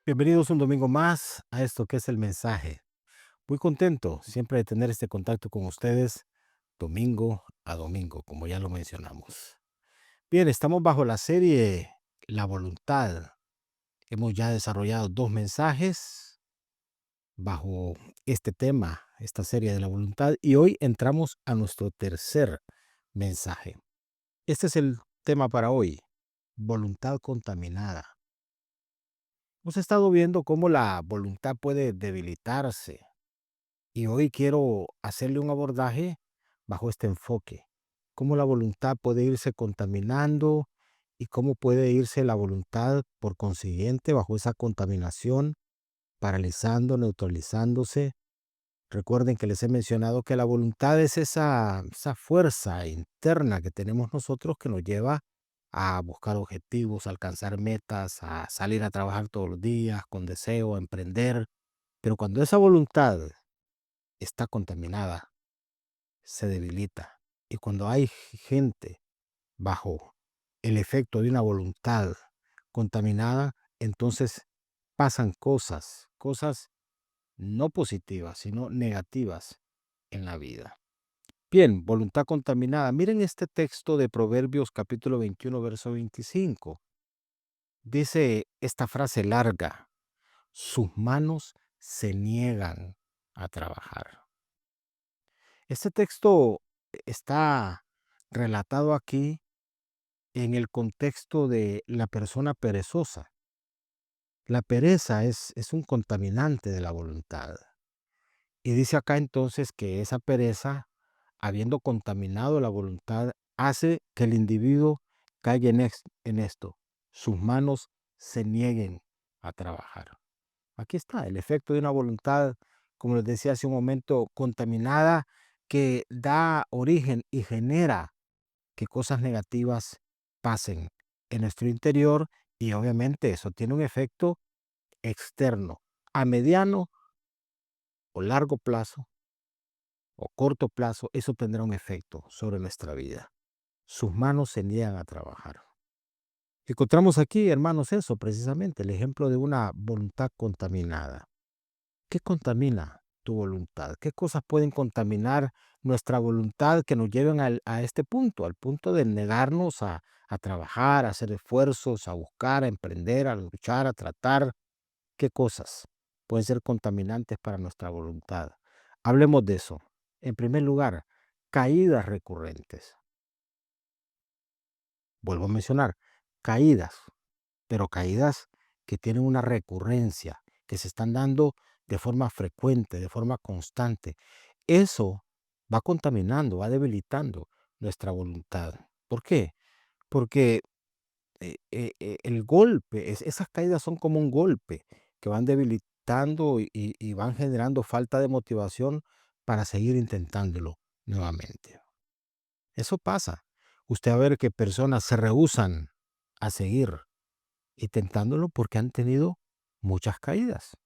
Bienvenidos un domingo más a esto que es el mensaje. Muy contento siempre de tener este contacto con ustedes domingo a domingo, como ya lo mencionamos. Bien, estamos bajo la serie La voluntad. Hemos ya desarrollado dos mensajes bajo este tema, esta serie de la voluntad, y hoy entramos a nuestro tercer mensaje. Este es el tema para hoy, voluntad contaminada. Hemos estado viendo cómo la voluntad puede debilitarse. Y hoy quiero hacerle un abordaje bajo este enfoque, cómo la voluntad puede irse contaminando y cómo puede irse la voluntad por consiguiente bajo esa contaminación, paralizando, neutralizándose. Recuerden que les he mencionado que la voluntad es esa fuerza interna que tenemos nosotros que nos lleva a buscar objetivos, a alcanzar metas, a salir a trabajar todos los días con deseo, a emprender. Pero cuando esa voluntad está contaminada, se debilita. Y cuando hay gente bajo el efecto de una voluntad contaminada, entonces pasan cosas no positivas, sino negativas en la vida. Bien, voluntad contaminada. Miren este texto de Proverbios capítulo 21, verso 25. Dice esta frase larga: sus manos se niegan a trabajar. Este texto está relatado aquí en el contexto de la persona perezosa. La pereza es un contaminante de la voluntad. Y dice acá entonces que esa pereza, habiendo contaminado la voluntad, hace que el individuo caiga en esto. Sus manos se nieguen a trabajar. Aquí está el efecto de una voluntad, como les decía hace un momento, contaminada, que da origen y genera que cosas negativas pasen en nuestro interior, y obviamente eso tiene un efecto externo. A mediano o largo plazo o corto plazo, eso tendrá un efecto sobre nuestra vida. Sus manos se niegan a trabajar. Encontramos aquí, hermanos, eso precisamente, el ejemplo de una voluntad contaminada. ¿Qué contamina tu voluntad? ¿Qué cosas pueden contaminar nuestra voluntad que nos lleven a este punto, al punto de negarnos a trabajar, a hacer esfuerzos, a buscar, a emprender, a luchar, a tratar? ¿Qué cosas pueden ser contaminantes para nuestra voluntad? Hablemos de eso. En primer lugar, caídas recurrentes. Vuelvo a mencionar, caídas, pero caídas que tienen una recurrencia, que se están dando de forma frecuente, de forma constante. Eso va contaminando, va debilitando nuestra voluntad. ¿Por qué? Porque el golpe, esas caídas son como un golpe que van debilitando y van generando falta de motivación para seguir intentándolo nuevamente. Eso pasa. Usted va a ver que personas se rehúsan a seguir intentándolo porque han tenido muchas caídas.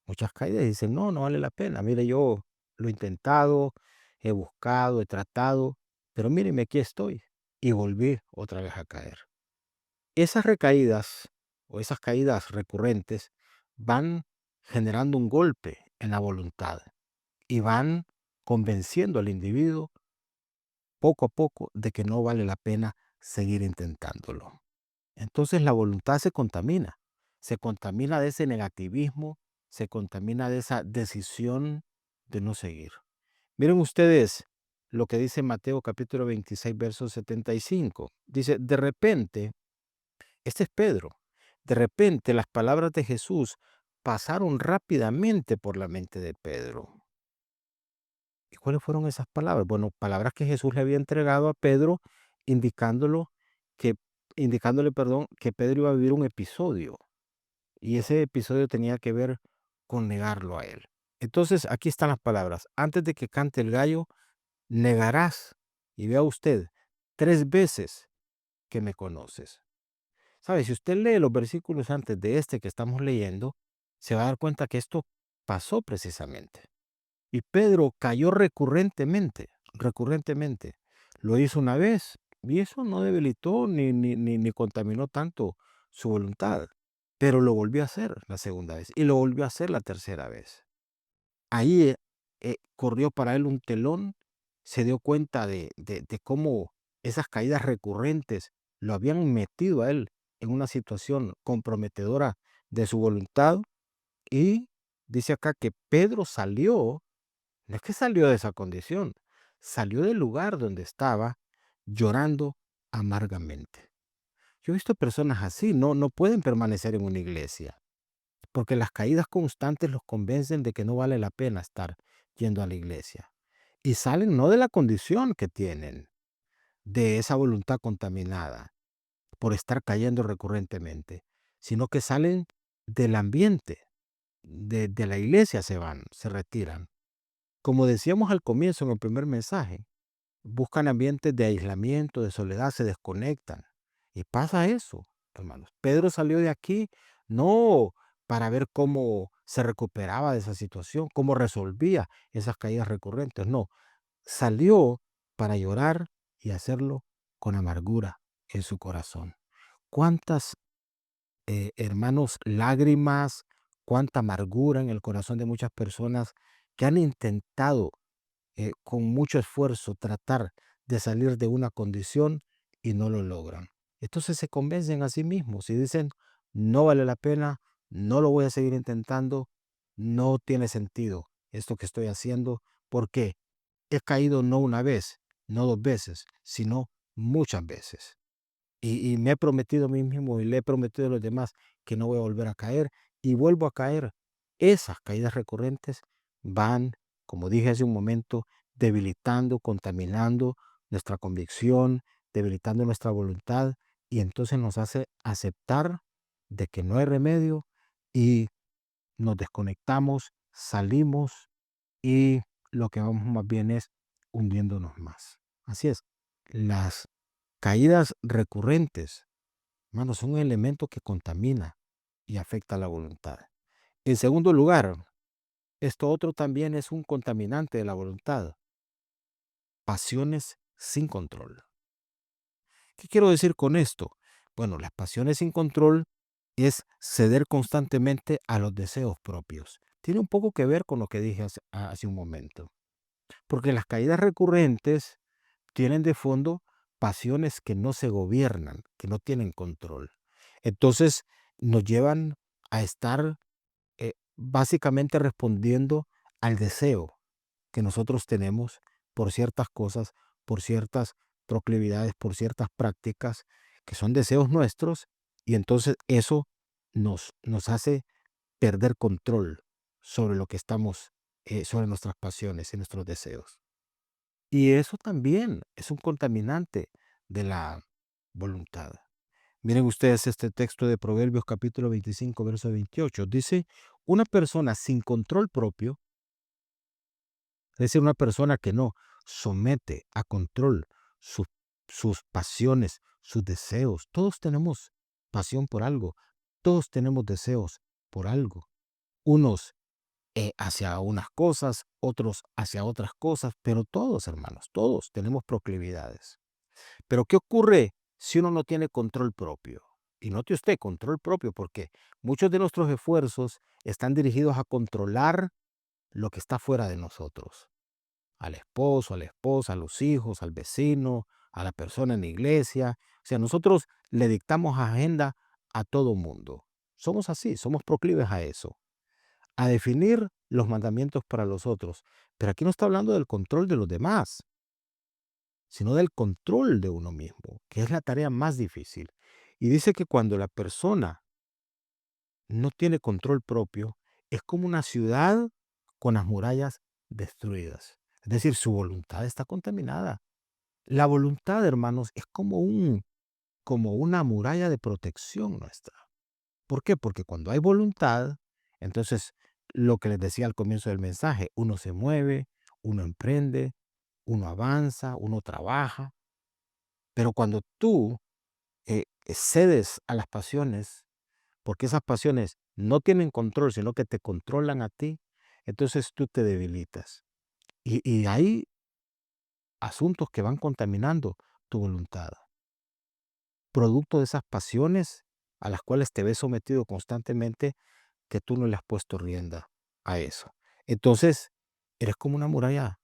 Muchas caídas y dicen, no, no vale la pena. Mire, yo lo he intentado, he buscado, he tratado, pero míreme, aquí estoy. Y volví otra vez a caer. Esas recaídas o esas caídas recurrentes van generando un golpe en la voluntad y van convenciendo al individuo poco a poco de que no vale la pena seguir intentándolo. Entonces la voluntad se contamina de ese negativismo, se contamina de esa decisión de no seguir. Miren ustedes lo que dice Mateo capítulo 26, verso 75. Dice, de repente, este es Pedro, de repente las palabras de Jesús pasaron rápidamente por la mente de Pedro. ¿Y cuáles fueron esas palabras? Bueno, palabras que Jesús le había entregado a Pedro, indicándolo que, indicándole, perdón, que Pedro iba a vivir un episodio. Y ese episodio tenía que ver con negarlo a él. Entonces, aquí están las palabras. Antes de que cante el gallo, negarás, y vea usted, 3 veces que me conoces. ¿Sabe? Si usted lee los versículos antes de este que estamos leyendo, se va a dar cuenta que esto pasó precisamente. Y Pedro cayó recurrentemente. Lo hizo una vez y eso no debilitó ni contaminó tanto su voluntad. pero lo volvió a hacer la segunda vez y lo volvió a hacer la tercera vez. Ahí corrió para él un telón, se dio cuenta de cómo esas caídas recurrentes lo habían metido a él en una situación comprometedora de su voluntad. Y dice acá que Pedro salió, no es que salió de esa condición, salió del lugar donde estaba llorando amargamente. Yo he visto personas así, no pueden permanecer en una iglesia, porque las caídas constantes los convencen de que no vale la pena estar yendo a la iglesia. Y salen no de la condición que tienen, de esa voluntad contaminada por estar cayendo recurrentemente, sino que salen del ambiente, de la iglesia se van, se retiran. Como decíamos al comienzo en el primer mensaje, buscan ambientes de aislamiento, de soledad, se desconectan. Y pasa eso, hermanos. Pedro salió de aquí no para ver cómo se recuperaba de esa situación, cómo resolvía esas caídas recurrentes, no. Salió para llorar y hacerlo con amargura en su corazón. ¿Cuántas, hermanos, lágrimas, cuánta amargura en el corazón de muchas personas que han intentado con mucho esfuerzo tratar de salir de una condición y no lo logran? Entonces se convencen a sí mismos y dicen, no vale la pena, no lo voy a seguir intentando, no tiene sentido esto que estoy haciendo, porque he caído no una vez, no dos veces, sino muchas veces. Y me he prometido a mí mismo y le he prometido a los demás que no voy a volver a caer y vuelvo a caer. Esas caídas recurrentes van, como dije hace un momento, debilitando, contaminando nuestra convicción, debilitando nuestra voluntad y entonces nos hace aceptar de que no hay remedio y nos desconectamos, salimos y lo que vamos más bien es hundiéndonos más. Así es, las caídas recurrentes, hermanos, son un elemento que contamina y afecta la voluntad. En segundo lugar, esto otro también es un contaminante de la voluntad. Pasiones sin control. ¿Qué quiero decir con esto? Bueno, las pasiones sin control es ceder constantemente a los deseos propios. Tiene un poco que ver con lo que dije hace un momento. Porque las caídas recurrentes tienen de fondo pasiones que no se gobiernan, que no tienen control. Entonces nos llevan a estar básicamente respondiendo al deseo que nosotros tenemos por ciertas cosas, por ciertas proclividades, por ciertas prácticas que son deseos nuestros y entonces eso nos hace perder control sobre lo que estamos, sobre nuestras pasiones y nuestros deseos. Y eso también es un contaminante de la voluntad. Miren ustedes este texto de Proverbios capítulo 25, verso 28. Dice, una persona sin control propio, es decir, una persona que no somete a control sus, sus pasiones, sus deseos. Todos tenemos pasión por algo, todos tenemos deseos por algo. Unos hacia unas cosas, otros hacia otras cosas, pero todos, hermanos, todos tenemos proclividades. Pero ¿qué ocurre si uno no tiene control propio? Y note usted, control propio, porque muchos de nuestros esfuerzos están dirigidos a controlar lo que está fuera de nosotros. Al esposo, a la esposa, a los hijos, al vecino, a la persona en la iglesia. O sea, nosotros le dictamos agenda a todo mundo. Somos así, somos proclives a eso, a definir los mandamientos para los otros. Pero aquí no está hablando del control de los demás, sino del control de uno mismo, que es la tarea más difícil. Y dice que cuando la persona no tiene control propio, es como una ciudad con las murallas destruidas. Es decir, su voluntad está contaminada. La voluntad, hermanos, es como una muralla de protección nuestra. ¿Por qué? Porque cuando hay voluntad, entonces lo que les decía al comienzo del mensaje, uno se mueve, uno emprende, uno avanza, uno trabaja. Pero cuando tú cedes a las pasiones, porque esas pasiones no tienen control, sino que te controlan a ti, entonces tú te debilitas. Y hay asuntos que van contaminando tu voluntad. Producto de esas pasiones, a las cuales te ves sometido constantemente, que tú no le has puesto rienda a eso. Entonces, eres como una muralla,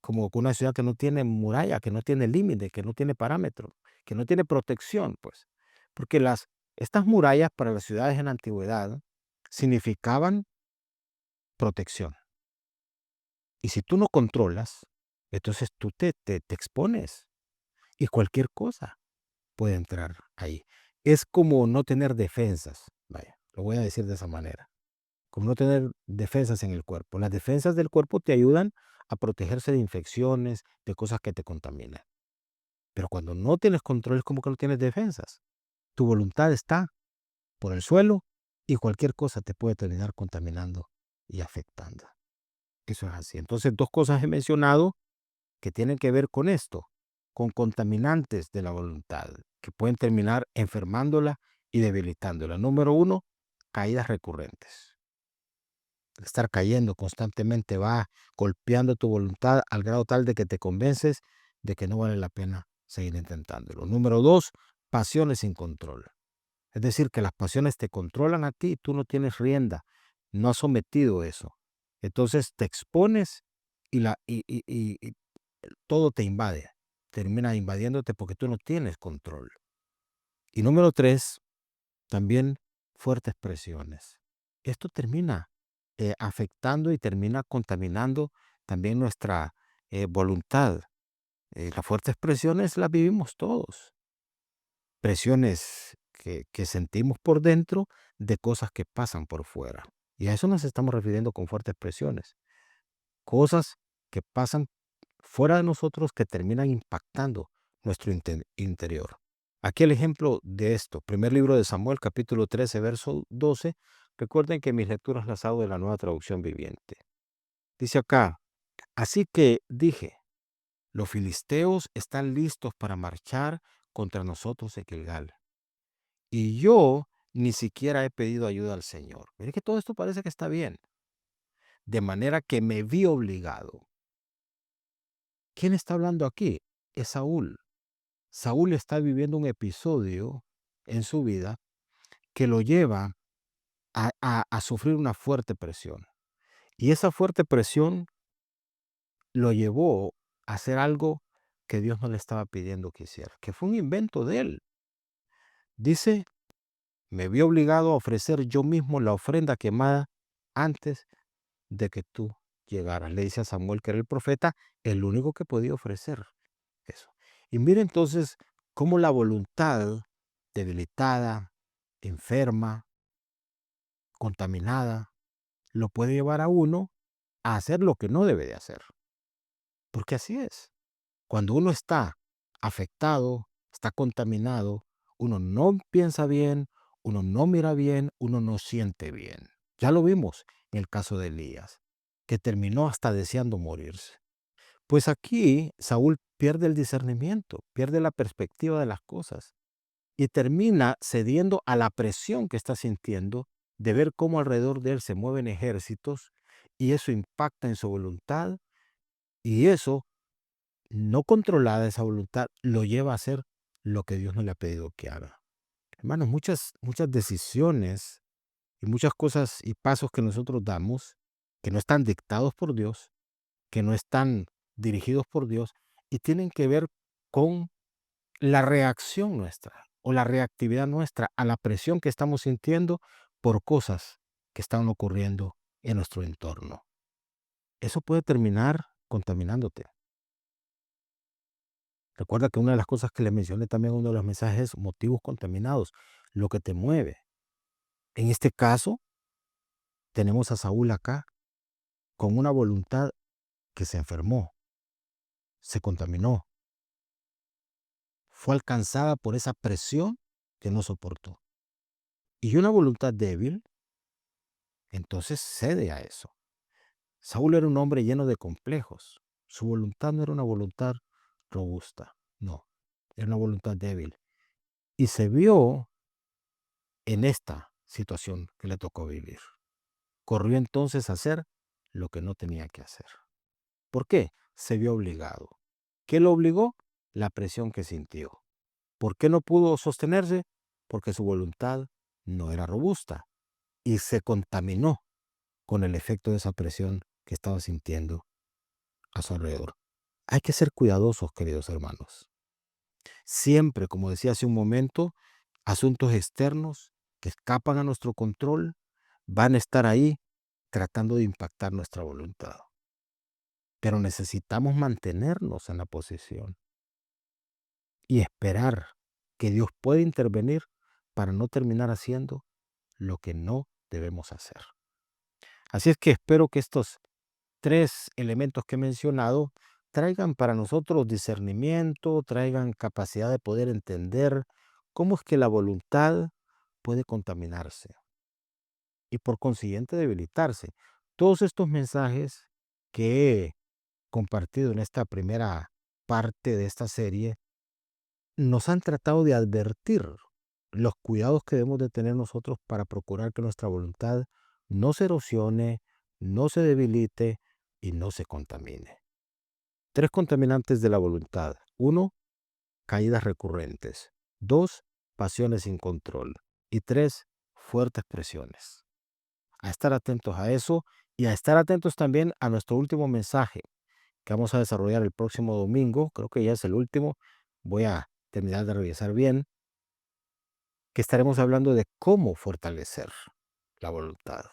como una ciudad que no tiene muralla, que no tiene límite, que no tiene parámetro, que no tiene protección, pues. Porque estas murallas para las ciudades en la antigüedad significaban protección. Y si tú no controlas, entonces tú te expones y cualquier cosa puede entrar ahí. Es como no tener defensas, vaya, lo voy a decir de esa manera, como no tener defensas en el cuerpo. Las defensas del cuerpo te ayudan a protegerse de infecciones, de cosas que te contaminan. Pero cuando no tienes control es como que no tienes defensas. Tu voluntad está por el suelo y cualquier cosa te puede terminar contaminando y afectando. Eso es así. Entonces, dos cosas he mencionado que tienen que ver con esto, con contaminantes de la voluntad, que pueden terminar enfermándola y debilitándola. Número uno, caídas recurrentes. Estar cayendo constantemente va golpeando tu voluntad al grado tal de que te convences de que no vale la pena seguir intentándolo. Número dos, pasiones sin control. Es decir, que las pasiones te controlan a ti y tú no tienes rienda, no has sometido eso. Entonces te expones y todo te invade, termina invadiéndote porque tú no tienes control. Y número tres, también fuertes presiones. Esto termina afectando y termina contaminando también nuestra voluntad. Las fuertes presiones las vivimos todos. Presiones que sentimos por dentro de cosas que pasan por fuera. Y a eso nos estamos refiriendo con fuertes presiones. Cosas que pasan fuera de nosotros que terminan impactando nuestro interior. Aquí el ejemplo de esto, primer libro de Samuel, capítulo 13, verso 12. Recuerden que mis lecturas las hago de la Nueva Traducción Viviente. Dice acá, así que dije, los filisteos están listos para marchar contra nosotros en Gilgal. Y yo ni siquiera he pedido ayuda al Señor. Mire que todo esto parece que está bien. De manera que me vi obligado. ¿Quién está hablando aquí? Es Saúl. Saúl está viviendo un episodio en su vida que lo lleva a sufrir una fuerte presión. Y esa fuerte presión lo llevó a hacer algo que Dios no le estaba pidiendo que hiciera, que fue un invento de él. Dice, me vi obligado a ofrecer yo mismo la ofrenda quemada antes de que tú llegaras. Le dice a Samuel, que era el profeta, el único que podía ofrecer eso. Y mire entonces cómo la voluntad debilitada, enferma, contaminada, lo puede llevar a uno a hacer lo que no debe de hacer. Porque así es. Cuando uno está afectado, está contaminado, uno no piensa bien, uno no mira bien, uno no siente bien. Ya lo vimos en el caso de Elías, que terminó hasta deseando morirse. Pues aquí Saúl pierde el discernimiento, pierde la perspectiva de las cosas y termina cediendo a la presión que está sintiendo de ver cómo alrededor de él se mueven ejércitos y eso impacta en su voluntad y eso, no controlada esa voluntad, lo lleva a hacer lo que Dios no le ha pedido que haga. Hermanos, muchas decisiones y muchas cosas y pasos que nosotros damos que no están dictados por Dios, que no están dirigidos por Dios y tienen que ver con la reacción nuestra o la reactividad nuestra a la presión que estamos sintiendo por cosas que están ocurriendo en nuestro entorno. Eso puede terminar contaminándote. Recuerda que una de las cosas que le mencioné también en uno de los mensajes es motivos contaminados, lo que te mueve. En este caso, tenemos a Saúl acá con una voluntad que se enfermó, se contaminó, fue alcanzada por esa presión que no soportó. Y una voluntad débil, entonces cede a eso. Saúl era un hombre lleno de complejos. Su voluntad no era una voluntad robusta, no, era una voluntad débil. Y se vio en esta situación que le tocó vivir. Corrió entonces a hacer lo que no tenía que hacer. ¿Por qué? Se vio obligado. ¿Qué lo obligó? La presión que sintió. ¿Por qué no pudo sostenerse? porque su voluntad no era robusta y se contaminó con el efecto de esa presión que estaba sintiendo a su alrededor. Hay que ser cuidadosos, queridos hermanos. Siempre, como decía hace un momento, asuntos externos que escapan a nuestro control van a estar ahí tratando de impactar nuestra voluntad. Pero necesitamos mantenernos en la posición y esperar que Dios pueda intervenir para no terminar haciendo lo que no debemos hacer. Así es que espero que estos 3 elementos que he mencionado traigan para nosotros discernimiento, traigan capacidad de poder entender cómo es que la voluntad puede contaminarse y por consiguiente debilitarse. Todos estos mensajes que he compartido en esta primera parte de esta serie nos han tratado de advertir los cuidados que debemos de tener nosotros para procurar que nuestra voluntad no se erosione, no se debilite y no se contamine. 3 contaminantes de la voluntad. 1, caídas recurrentes. 2, pasiones sin control. Y 3, fuertes presiones. A estar atentos a eso y a estar atentos también a nuestro último mensaje que vamos a desarrollar el próximo domingo. Creo que ya es el último. Voy a terminar de revisar bien, que estaremos hablando de cómo fortalecer la voluntad.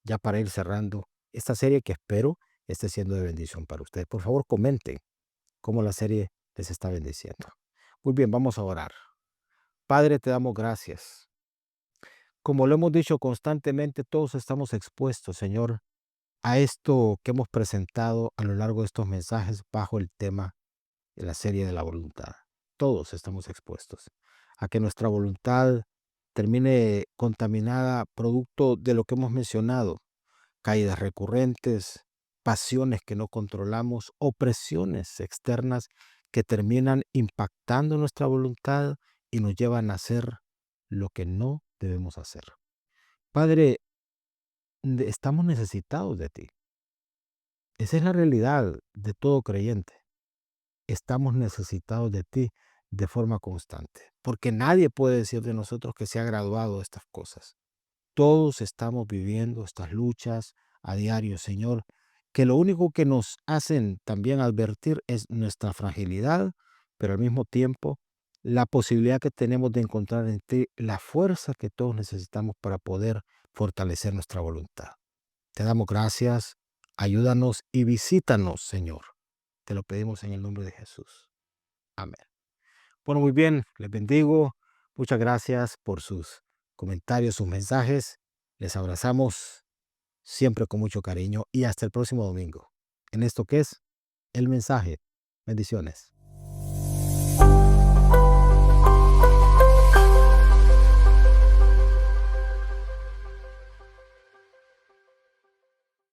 Ya para ir cerrando esta serie que espero esté siendo de bendición para ustedes. Por favor, comenten cómo la serie les está bendiciendo. Muy bien, vamos a orar. Padre, te damos gracias. Como lo hemos dicho constantemente, todos estamos expuestos, Señor, a esto que hemos presentado a lo largo de estos mensajes bajo el tema de la serie de la voluntad. Todos estamos expuestos a que nuestra voluntad termine contaminada producto de lo que hemos mencionado: caídas recurrentes, pasiones que no controlamos, opresiones externas que terminan impactando nuestra voluntad y nos llevan a hacer lo que no debemos hacer. Padre, estamos necesitados de ti. Esa es la realidad de todo creyente. Estamos necesitados de ti de forma constante, porque nadie puede decir de nosotros que se ha graduado de estas cosas. Todos estamos viviendo estas luchas a diario, Señor, que lo único que nos hacen también advertir es nuestra fragilidad, pero al mismo tiempo la posibilidad que tenemos de encontrar en ti la fuerza que todos necesitamos para poder fortalecer nuestra voluntad. Te damos gracias, ayúdanos y visítanos, Señor. Te lo pedimos en el nombre de Jesús. Amén. Bueno, muy bien, les bendigo. Muchas gracias por sus comentarios, sus mensajes. Les abrazamos siempre con mucho cariño y hasta el próximo domingo en esto que es el mensaje. Bendiciones.